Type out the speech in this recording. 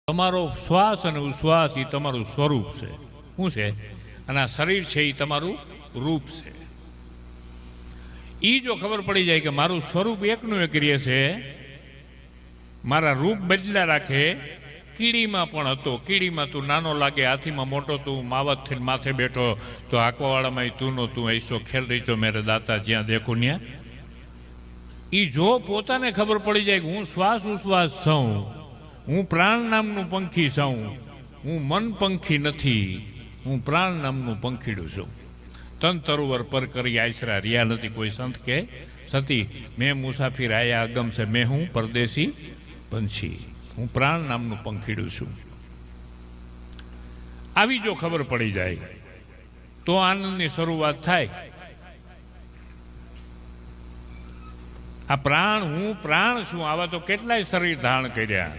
તમારો શ્વાસ અને ઉશ્વાસ એ તમારું સ્વરૂપ છે. શું છે? અને આ શરીર છે એ તમારું રૂપ છે. એ જો ખબર પડી જાય કે મારું સ્વરૂપ એકનું એક રહે છે, મારા રૂપ બદલા રાખે. કીડીમાં પણ હતો. કીડીમાં તું નાનો લાગે, હાથીમાં મોટો, તું માવત થઈને માથે બેઠો તો આંકવાવાળામાં તું નો તું ऐसो ખેલ રહીશો મેરે દાતા જ્યાં દેખું ત્યાં. એ જો પોતાને ખબર પડી જાય કે હું શ્વાસ ઉશ્વાસ છું, હું પ્રાણ નામનું પંખી છું, હું મન પંખી નથી, હું પ્રાણ નામનું પંખીડું છું. તન તરુવર પર કરી આશરા રહ્યા નથી કોઈ સંત કે સતી. મેં મુસાફિર આયા અગમ છે, મેં હું પરદેશી પંછી, હું પ્રાણ નામનું પંખીડું છું. આવી જો ખબર પડી જાય તો આનંદની શરૂઆત થાય. આ પ્રાણ હું પ્રાણ છું, આવા તો કેટલાય શરીર ધારણ કર્યા.